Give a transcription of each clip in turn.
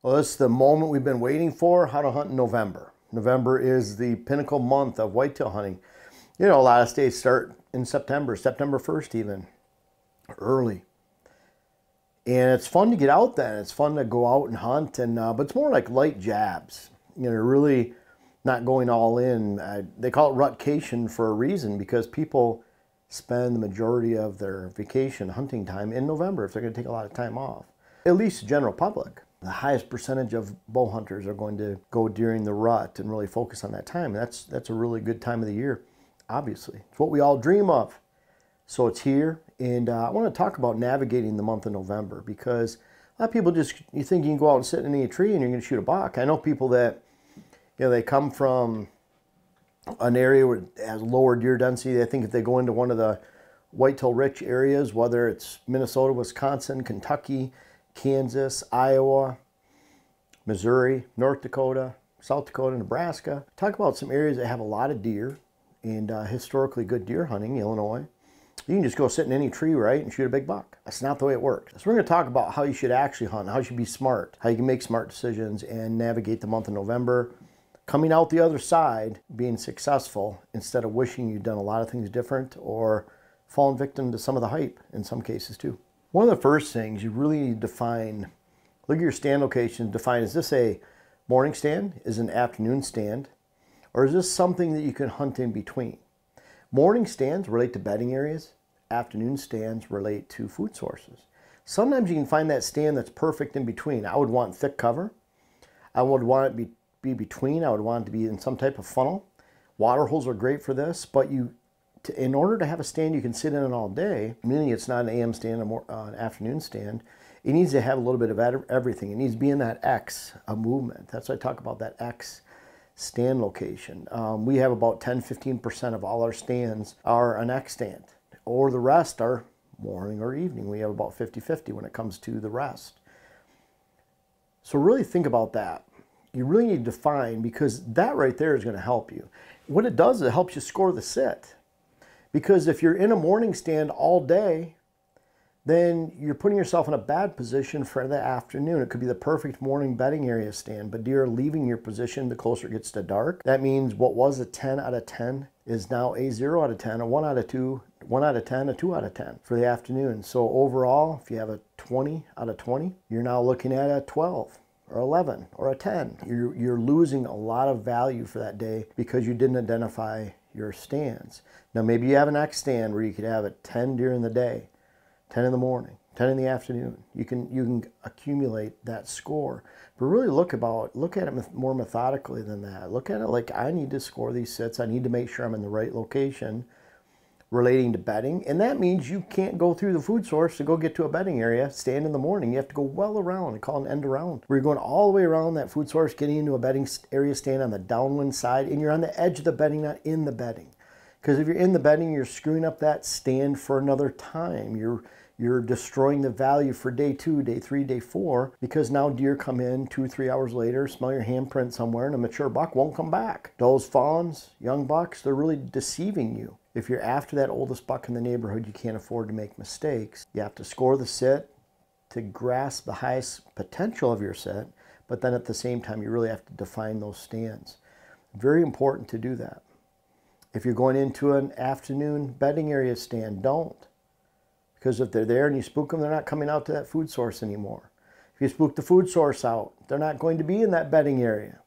Well, this is the moment we've been waiting for, how to hunt in November. November is the pinnacle month of whitetail hunting. You know, a lot of states start in September 1st even, early. And it's fun to get out then. It's fun to go out and hunt, but it's more like light jabs. You know, really not going all in. They call it rutcation for a reason, because people spend the majority of their vacation hunting time in November if they're going to take a lot of time off. At least the general public. The highest percentage of bow hunters are going to go during the rut and really focus on that time. That's a really good time of the year, obviously. It's what we all dream of. So it's here, and I want to talk about navigating the month of November, because a lot of people you think you can go out and sit in a tree and you're going to shoot a buck. I know people that, you know, they come from an area where it has lower deer density. They think if they go into one of the whitetail rich areas, whether it's Minnesota, Wisconsin, Kentucky, Kansas, Iowa, Missouri, North Dakota, South Dakota, Nebraska. Talk about some areas that have a lot of deer and historically good deer hunting, Illinois. You can just go sit in any tree, right, and shoot a big buck. That's not the way it works. So we're going to talk about how you should actually hunt, how you should be smart, how you can make smart decisions and navigate the month of November, coming out the other side, being successful instead of wishing you'd done a lot of things different or fallen victim to some of the hype in some cases too. One of the first things you really need to define, look at your stand location, define, is this a morning stand, is it an afternoon stand, or is this something that you can hunt in between? Morning stands relate to bedding areas, afternoon stands relate to food sources. Sometimes you can find that stand that's perfect in between. I would want thick cover. I would want it to be between. I would want it to be in some type of funnel. Water holes are great for this, but in order to have a stand you can sit in it all day, meaning it's not an AM stand or an afternoon stand, it needs to have a little bit of everything. It needs to be in that X, a movement. That's why I talk about that X stand location. We have about 10-15% of all our stands are an X stand, or the rest are morning or evening. We have about 50-50 when it comes to the rest. So really think about that. You really need to define, because that right there is going to help you. What it does is it helps you score the sit. Because if you're in a morning stand all day, then you're putting yourself in a bad position for the afternoon. It could be the perfect morning bedding area stand, but deer are leaving your position the closer it gets to dark. That means what was a 10 out of 10 is now a 0 out of 10, a 1 out of 2, 1 out of 10, a 2 out of 10 for the afternoon. So overall, if you have a 20 out of 20, you're now looking at a 12 or 11 or a 10. You're losing a lot of value for that day because you didn't identify your stands. Now maybe you have an X stand where you could have it 10 during the day, 10 in the morning, 10 in the afternoon. You can accumulate that score. But really look at it more methodically than that. Look at it like, I need to score these sits. I need to make sure I'm in the right location relating to bedding. And that means you can't go through the food source to go get to a bedding area, stand in the morning. You have to go well around, and call it an end around, where you're going all the way around that food source, getting into a bedding area stand on the downwind side, and you're on the edge of the bedding, not in the bedding. Because if you're in the bedding, you're screwing up that stand for another time. You're destroying the value for day 2, day 3, day 4, because now deer come in 2-3 hours later, smell your handprint somewhere, and a mature buck won't come back. Those fawns, young bucks, they're really deceiving you. If you're after that oldest buck in the neighborhood, you can't afford to make mistakes. You have to score the sit to grasp the highest potential of your sit, but then at the same time, you really have to define those stands. Very important to do that. If you're going into an afternoon bedding area stand, don't. Because if they're there and you spook them, they're not coming out to that food source anymore. If you spook the food source out, they're not going to be in that bedding area.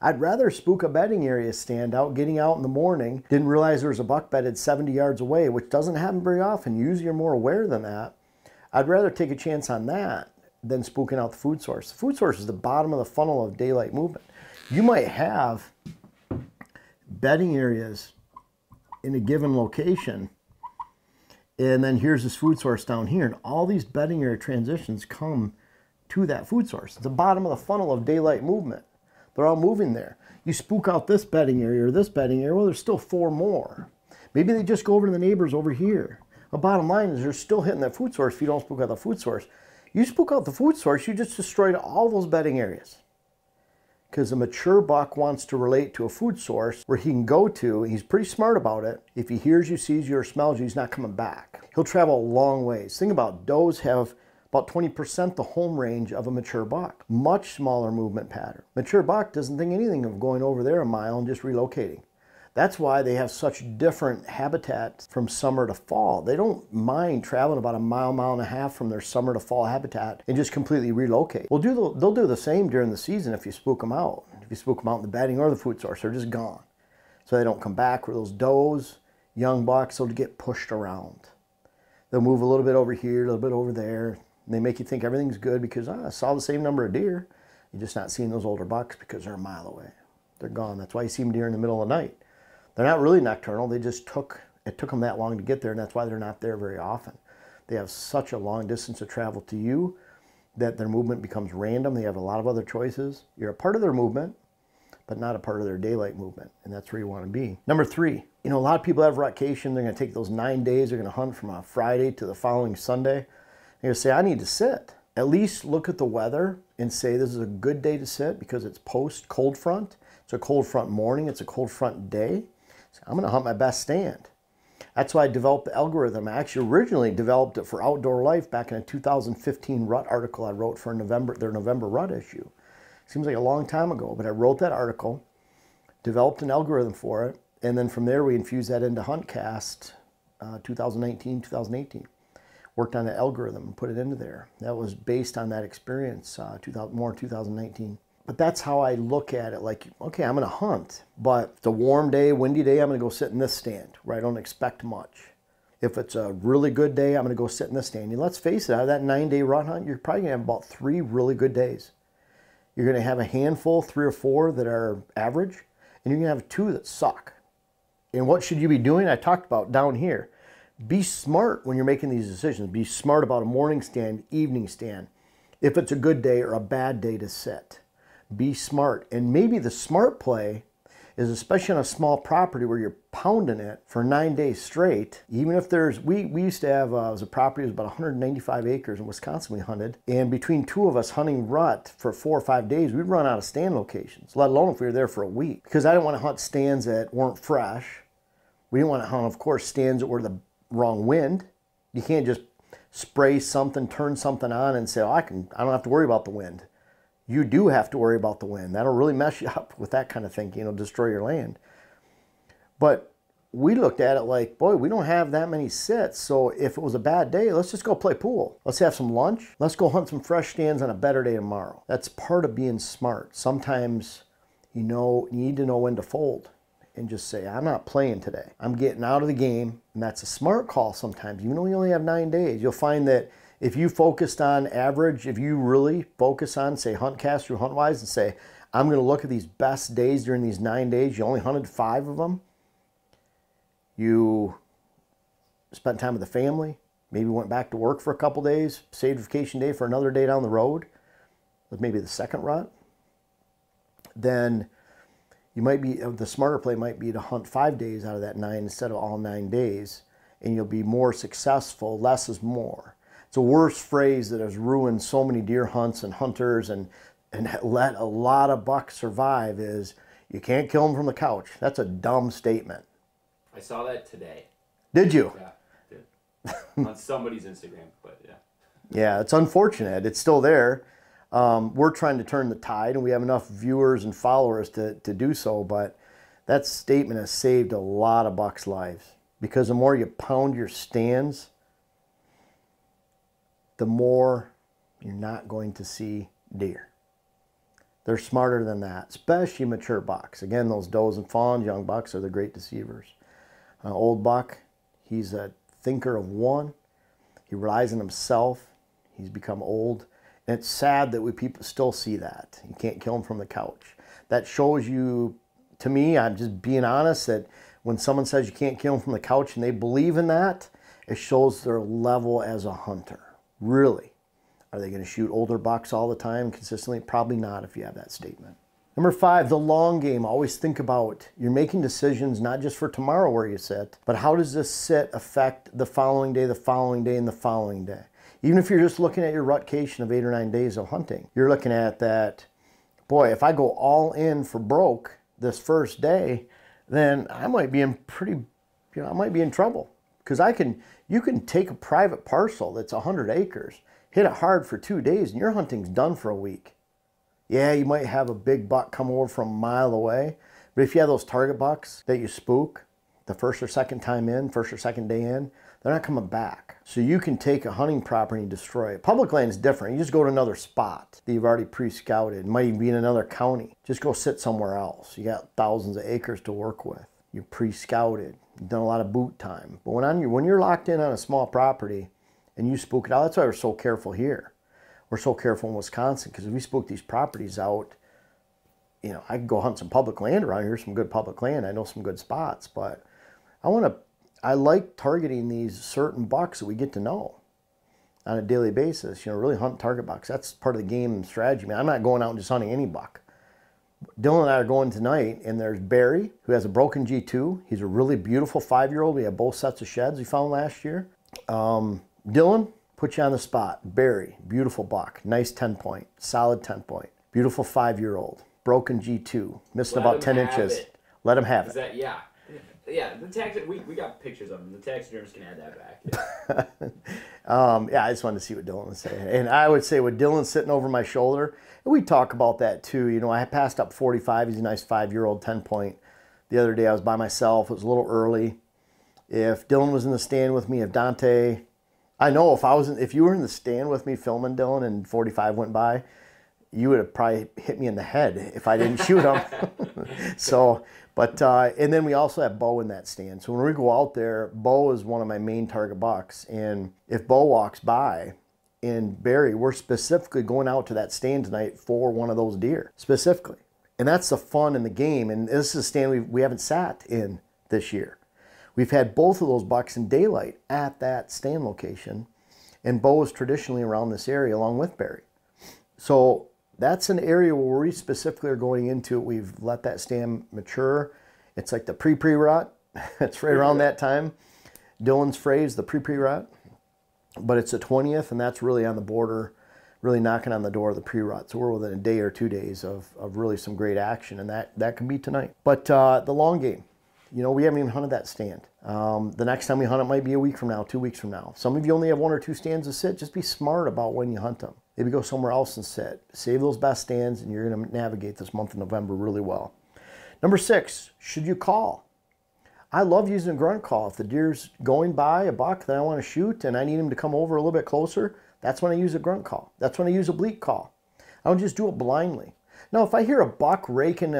I'd rather spook a bedding area stand out, getting out in the morning, didn't realize there was a buck bedded 70 yards away, which doesn't happen very often. Usually you're more aware than that. I'd rather take a chance on that than spooking out the food source. The food source is the bottom of the funnel of daylight movement. You might have bedding areas in a given location, and then here's this food source down here, and all these bedding area transitions come to that food source. It's the bottom of the funnel of daylight movement. They're all moving there. You spook out this bedding area or this bedding area, well, there's still 4 more. Maybe they just go over to the neighbors over here. The bottom line is they're still hitting that food source if you don't spook out the food source. You spook out the food source, you just destroyed all those bedding areas. Because a mature buck wants to relate to a food source where he can go to, and he's pretty smart about it. If he hears you, sees you, or smells you, he's not coming back. He'll travel a long ways. Think about does have About 20% the home range of a mature buck. Much smaller movement pattern. Mature buck doesn't think anything of going over there a mile and just relocating. That's why they have such different habitats from summer to fall. They don't mind traveling about a mile, mile and a half from their summer to fall habitat and just completely relocate. They'll do the same during the season if you spook them out. If you spook them out in the bedding or the food source, they're just gone. So they don't come back. Where those does, young bucks, they'll get pushed around. They'll move a little bit over here, a little bit over there. And they make you think everything's good because I saw the same number of deer. You're just not seeing those older bucks because they're a mile away. They're gone. That's why you see them deer in the middle of the night. They're not really nocturnal. They just it took them that long to get there, and that's why they're not there very often. They have such a long distance to travel to you that their movement becomes random. They have a lot of other choices. You're a part of their movement, but not a part of their daylight movement, and that's where you want to be. Number 3, a lot of people have rutcation. They're going to take those 9 days. They're going to hunt from a Friday to the following Sunday. They're going to say, I need to sit. At least look at the weather and say this is a good day to sit because it's post cold front. It's a cold front morning. It's a cold front day. So I'm going to hunt my best stand. That's why I developed the algorithm. I actually originally developed it for Outdoor Life back in a 2015 rut article I wrote for their November rut issue. Seems like a long time ago, but I wrote that article, developed an algorithm for it, and then from there we infused that into HuntCast 2019, 2018. Worked on the algorithm and put it into there. That was based on that experience, more 2019. But that's how I look at it. Like, okay, I'm going to hunt, but if it's a warm day, windy day, I'm going to go sit in this stand where I don't expect much. If it's a really good day, I'm going to go sit in this stand. And let's face it, out of that 9-day rut hunt, you're probably going to have about 3 really good days. You're going to have a handful, 3 or 4 that are average, and you're going to have 2 that suck. And what should you be doing? I talked about down here. Be smart when you're making these decisions. Be smart about a morning stand, evening stand. If it's a good day or a bad day to sit. Be smart. And maybe the smart play is, especially on a small property where you're pounding it for 9 days straight, even if there's, we used to have, it was a property, it was about 195 acres in Wisconsin we hunted, and between 2 of us hunting rut for 4 or 5 days, we'd run out of stand locations, let alone if we were there for a week. Because I didn't want to hunt stands that weren't fresh. We didn't want to hunt, of course, stands that were the wrong wind. You can't just spray something, turn something on and say, oh, I don't have to worry about the wind. You do have to worry about the wind. That'll really mess you up with that kind of thinking. It'll destroy your land. But we looked at it like, boy, we don't have that many sits. So if it was a bad day, let's just go play pool. Let's have some lunch. Let's go hunt some fresh stands on a better day tomorrow. That's part of being smart. Sometimes you need to know when to fold and just say, I'm not playing today. I'm getting out of the game. And that's a smart call sometimes. Even though you only have 9 days, you'll find that if you focused on average, if you really focus on, say, HuntCast or HuntWise and say, I'm going to look at these best days during these 9 days, you only hunted 5 of them, you spent time with the family, maybe went back to work for a couple days, saved vacation day for another day down the road, with maybe the second rut, then you might be, the smarter play might be to hunt 5 days out of that 9 instead of all 9 days, and you'll be more successful. Less is more. It's a worse phrase that has ruined so many deer hunts and hunters and let a lot of bucks survive is, you can't kill them from the couch. That's a dumb statement. I saw that today. Did you? Yeah, I did. On somebody's Instagram, but yeah. Yeah, it's unfortunate. It's still there. We're trying to turn the tide, and we have enough viewers and followers to do so, but that statement has saved a lot of bucks' lives. Because the more you pound your stands, the more you're not going to see deer. They're smarter than that, especially mature bucks. Again, those does and fawns, young bucks, are the great deceivers. An old buck, he's a thinker of one. He relies on himself. He's become old. And it's sad that people still see that. You can't kill him from the couch. That shows you, to me, I'm just being honest, that when someone says you can't kill him from the couch and they believe in that, it shows their level as a hunter. Really. Are they going to shoot older bucks all the time consistently? Probably not if you have that statement. Number 5, the long game. Always think about, you're making decisions not just for tomorrow where you sit, but how does this sit affect the following day, and the following day? Even if you're just looking at your rutcation of 8 or 9 days of hunting, you're looking at that, boy, if I go all in for broke this first day, then I might be in I might be in trouble. Because you can take a private parcel that's 100 acres, hit it hard for 2 days and your hunting's done for a week. Yeah, you might have a big buck come over from a mile away, but if you have those target bucks that you spook the first or second time in, first or second day in, they're not coming back. So you can take a hunting property and destroy it. Public land is different. You just go to another spot that you've already pre-scouted. It might even be in another county. Just go sit somewhere else. You got thousands of acres to work with. You're pre-scouted. You've done a lot of boot time. But when you're locked in on a small property and you spook it out, that's why we're so careful here. We're so careful in Wisconsin, because if we spook these properties out, you know, I can go hunt some public land around here, some good public land. I know some good spots, but I like targeting these certain bucks that we get to know on a daily basis. You know, really hunt target bucks. That's part of the game and strategy. I mean, I'm not going out and just hunting any buck. Dylan and I are going tonight, and there's Barry, who has a broken G2. He's a really beautiful 5-year-old. We have both sets of sheds we found last year. Dylan, put you on the spot. Barry, beautiful buck. Nice 10-point. Solid 10-point. Beautiful 5-year-old. Broken G2. Missing about 10 inches. Let him have it. Yeah. Yeah, we got pictures of him. The taxidermist can add that back. Yeah. Yeah, I just wanted to see what Dylan was saying. And I would say with Dylan sitting over my shoulder, and we talk about that too. You know, I passed up 45. He's a nice 5-year-old 10-point. The other day I was by myself. It was a little early. If Dylan was in the stand with me, if Dante, I know if you were in the stand with me filming Dylan and 45 went by, you would have probably hit me in the head if I didn't shoot him. So, but, and then we also have Bo in that stand. So when we go out there, Bo is one of my main target bucks. And if Bo walks by and Barry, we're specifically going out to that stand tonight for one of those deer, specifically. And that's the fun in the game. And this is a stand we haven't sat in this year. We've had both of those bucks in daylight at that stand location. And Bo is traditionally around this area along with Barry. So that's an area where we specifically are going into. We've let that stand mature. It's like the pre-rut. It's right around that time. Dylan's phrase, the pre-rut. But it's the 20th, and that's really on the border, really knocking on the door of the pre-rut. So we're within a day or 2 days of really some great action, and that can be tonight. But the long game, you know, we haven't even hunted that stand. The next time we hunt it might be a week from now, 2 weeks from now. Some of you only have 1 or 2 stands to sit. Just be smart about when you hunt them. Maybe go somewhere else and sit. Save those best stands, and you're going to navigate this month of November really well. Number 6, should you call? I love using a grunt call. If the deer's going by a buck that I want to shoot and I need him to come over a little bit closer, that's when I use a grunt call. That's when I use a bleat call. I don't just do it blindly. Now, if I hear a buck raking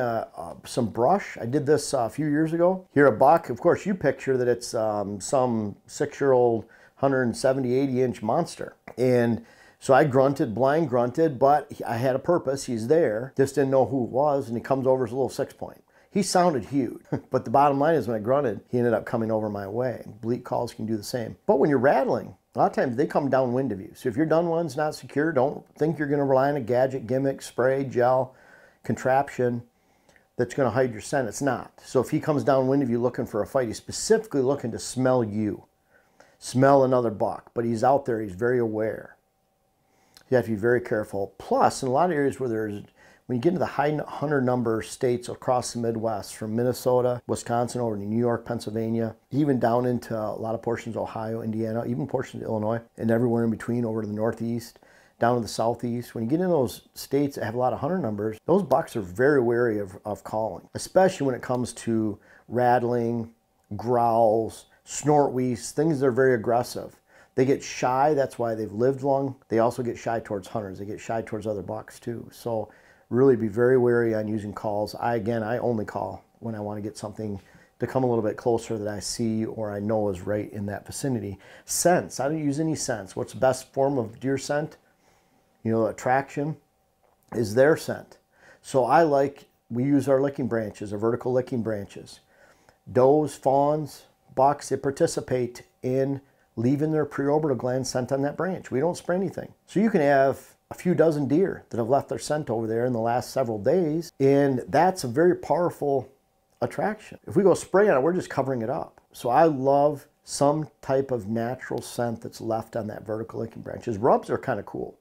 some brush, I did this a few years ago. Hear a buck, of course, you picture that it's some 6-year-old 170, 80-inch monster. And so I grunted, blind grunted, but I had a purpose. He's there. Just didn't know who it was, and he comes over as a little 6-point. He sounded huge, but the bottom line is when I grunted, he ended up coming over my way. Bleat calls can do the same. But when you're rattling, a lot of times they come downwind of you. So if your dun one's not secure, don't think you're going to rely on a gadget, gimmick, spray, gel, contraption that's going to hide your scent. It's not. So if he comes downwind of you looking for a fight, he's specifically looking to smell you, smell another buck. But he's out there. He's very aware. You have to be very careful. Plus, in a lot of areas where when you get into the high hunter number states across the Midwest, from Minnesota, Wisconsin, over to New York, Pennsylvania, even down into a lot of portions of Ohio, Indiana, even portions of Illinois, and everywhere in between over to the Northeast, down to the Southeast. When you get in those states that have a lot of hunter numbers, those bucks are very wary of calling, especially when it comes to rattling, growls, snort wheeze, things that are very aggressive. They get shy. That's why they've lived long. They also get shy towards hunters. They get shy towards other bucks too. So really be very wary on using calls. I only call when I want to get something to come a little bit closer that I see or I know is right in that vicinity. Scents. I don't use any scents. What's the best form of deer scent? You know, attraction is their scent. So we use our licking branches, our vertical licking branches. Does, fawns, bucks, they participate in leaving their preorbital gland scent on that branch. We don't spray anything. So you can have a few dozen deer that have left their scent over there in the last several days, and that's a very powerful attraction. If we go spray on it, we're just covering it up. So I love some type of natural scent that's left on that vertical licking branches. Rubs are kind of cool,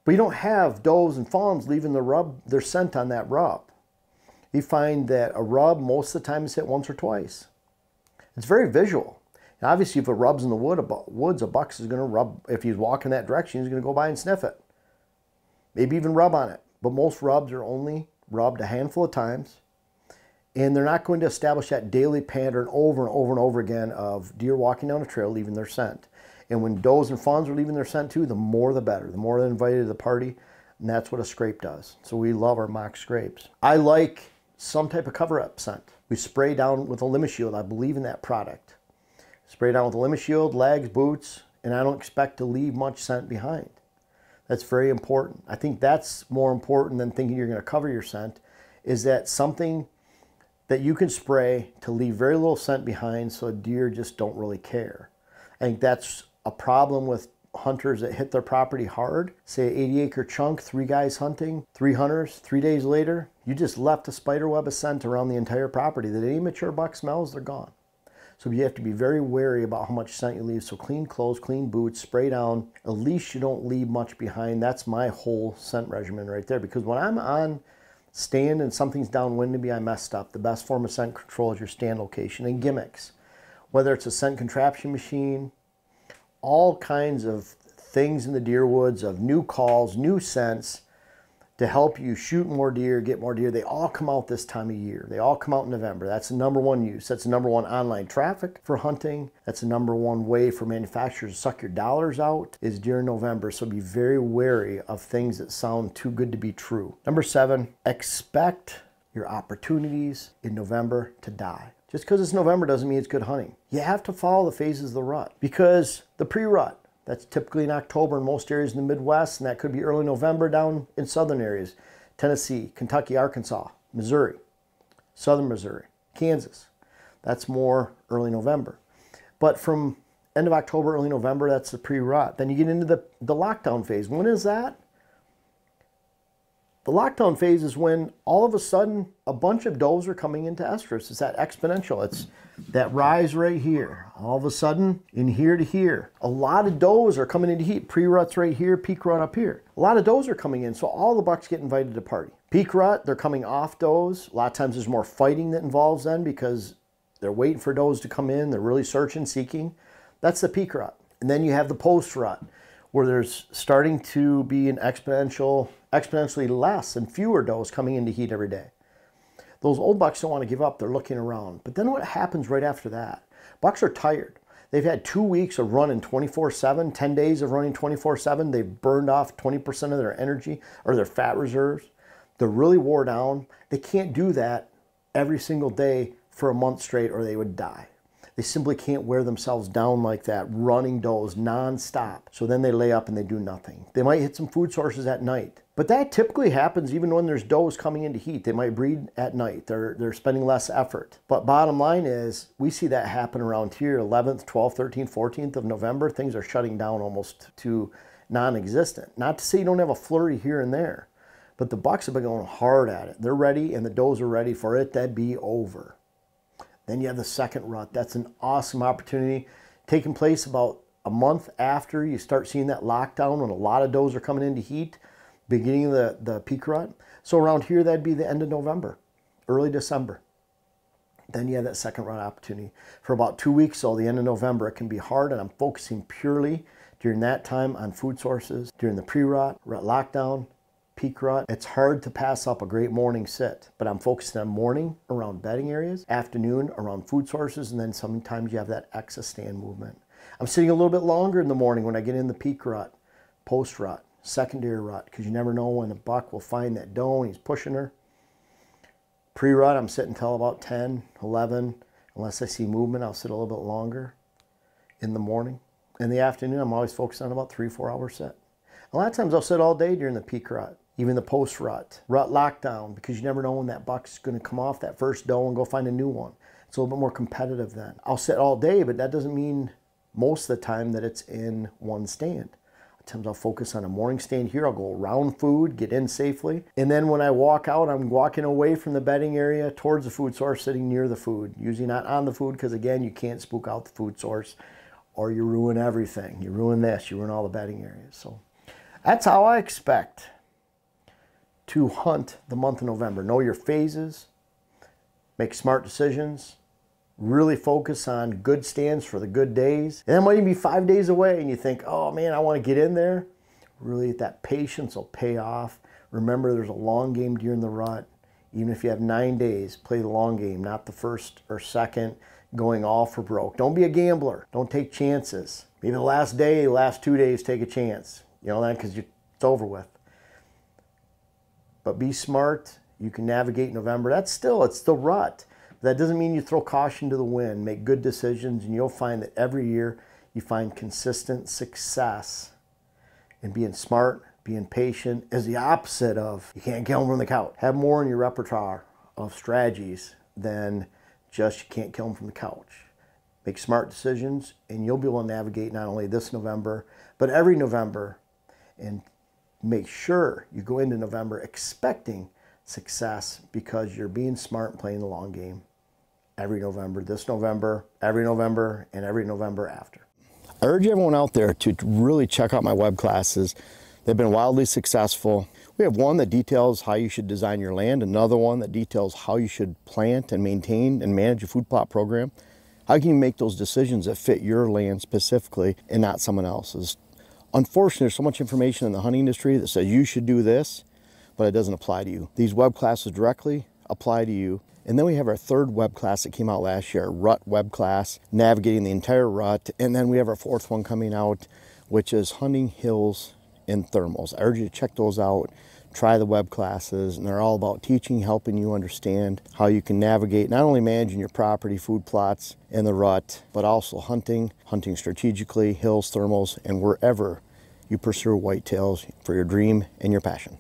but you don't have does and fawns leaving their scent on that rub. You find that a rub most of the time is hit once or twice. It's very visual. And obviously, if it rubs in the woods, a buck is going to rub. If he's walking that direction, he's going to go by and sniff it. Maybe even rub on it. But most rubs are only rubbed a handful of times. And they're not going to establish that daily pattern over and over and over again of deer walking down a trail, leaving their scent. And when does and fawns are leaving their scent too, the more the better. The more they're invited to the party. And that's what a scrape does. So we love our mock scrapes. I like some type of cover-up scent. We spray down with a Limit-Shield. I believe in that product. Spray down with a Limit-Shield, legs, boots, and I don't expect to leave much scent behind. That's very important. I think that's more important than thinking you're going to cover your scent, is that something that you can spray to leave very little scent behind so deer just don't really care. I think that's a problem with hunters that hit their property hard. Say 80-acre chunk, 3 guys hunting, 3 hunters, 3 days later, you just left a spider web of scent around the entire property that any mature buck smells, they're gone. So you have to be very wary about how much scent you leave. So clean clothes, clean boots, spray down. At least you don't leave much behind. That's my whole scent regimen right there. Because when I'm on stand and something's downwind of me, I messed up. The best form of scent control is your stand location and gimmicks. Whether it's a scent contraption machine, all kinds of things in the deer woods, of new calls, new scents, to help you shoot more deer, get more deer. They all come out this time of year. They all come out in November. That's the #1 use. That's the #1 online traffic for hunting. That's the #1 way for manufacturers to suck your dollars out, is during November. So be very wary of things that sound too good to be true. #7, expect your opportunities in November to die. Just because it's November doesn't mean it's good hunting. You have to follow the phases of the rut, because the pre-rut, that's typically in October in most areas in the Midwest, and that could be early November down in southern areas. Tennessee, Kentucky, Arkansas, Missouri, southern Missouri, Kansas. That's more early November. But from end of October, early November, that's the pre-rut. Then you get into the lockdown phase. When is that? The lockdown phase is when all of a sudden a bunch of does are coming into estrus. It's that exponential. It's that rise right here. All of a sudden, in here to here, a lot of does are coming into heat. Pre-rut's right here, peak rut up here. A lot of does are coming in, so all the bucks get invited to party. Peak rut, they're coming off does. A lot of times there's more fighting that involves them because they're waiting for does to come in. They're really searching, seeking. That's the peak rut. And then you have the post rut, where there's starting to be an exponentially less and fewer does coming into heat every day. Those old bucks don't want to give up. They're looking around. But then what happens right after that? Bucks are tired. They've had 2 weeks of running 24/7, 10 days of running 24/7. They've burned off 20% of their energy or their fat reserves. They're really wore down. They can't do that every single day for a month straight or they would die. They simply can't wear themselves down like that, running does nonstop. So then they lay up and they do nothing. They might hit some food sources at night. But that typically happens even when there's does coming into heat. They might breed at night. They're spending less effort. But bottom line is, we see that happen around here, 11th, 12th, 13th, 14th of November. Things are shutting down almost to non-existent. Not to say you don't have a flurry here and there, but the bucks have been going hard at it. They're ready, and the does are ready for it to be over. Then you have the second rut. That's an awesome opportunity taking place about a month after you start seeing that lockdown, when a lot of does are coming into heat, beginning of the peak rut. So around here, that'd be the end of November, early December. Then you have that second rut opportunity. For about 2 weeks, so the end of November, it can be hard, and I'm focusing purely during that time on food sources, during the pre-rut, rut lockdown, peak rut. It's hard to pass up a great morning sit, but I'm focusing on morning around bedding areas, afternoon around food sources, and then sometimes you have that excess stand movement. I'm sitting a little bit longer in the morning when I get in the peak rut, post rut, secondary rut, because you never know when the buck will find that doe and he's pushing her. Pre-rut, I'm sitting until about 10, 11. Unless I see movement, I'll sit a little bit longer in the morning. In the afternoon, I'm always focused on about 3-4 hour sit. A lot of times I'll sit all day during the peak rut. Even the post-rut, rut lockdown, because you never know when that buck's going to come off that first doe and go find a new one. It's a little bit more competitive then. I'll sit all day, but that doesn't mean most of the time that it's in one stand. At times I'll focus on a morning stand here. I'll go around food, get in safely. And then when I walk out, I'm walking away from the bedding area towards the food source, sitting near the food. Usually not on the food, because again, you can't spook out the food source or you ruin everything. You ruin this, you ruin all the bedding areas. So that's how I expect to hunt the month of November. Know your phases, make smart decisions, Really focus on good stands for the good days. And that might even be 5 days away and you think, oh man, I want to get in there. Really, that patience will pay off. Remember, there's a long game during the rut. Even if you have 9 days, play the long game, not the first or second going all for broke. Don't be a gambler. Don't take chances. Maybe the last day, the last 2 days, take a chance. You know that, because it's over with. But be smart. You can navigate November. It's the rut. That doesn't mean you throw caution to the wind. Make good decisions, and you'll find that every year you find consistent success. And being smart, being patient is the opposite of you can't kill them from the couch. Have more in your repertoire of strategies than just you can't kill them from the couch. Make smart decisions and you'll be able to navigate not only this November, but every November, and make sure you go into November expecting success because you're being smart and playing the long game every November, this November, every November, and every November after. I urge everyone out there to really check out my web classes. They've been wildly successful. We have one that details how you should design your land, another one that details how you should plant and maintain and manage a food plot program. How can you make those decisions that fit your land specifically and not someone else's? Unfortunately, there's so much information in the hunting industry that says you should do this, but it doesn't apply to you. These web classes directly apply to you. And then we have our third web class that came out last year, Rut Web Class, navigating the entire rut. And then we have our fourth one coming out, which is hunting hills and thermals. I urge you to check those out, try the web classes, and they're all about teaching, helping you understand how you can navigate, not only managing your property, food plots, and the rut, but also hunting strategically, hills, thermals, and wherever you pursue whitetails for your dream and your passion.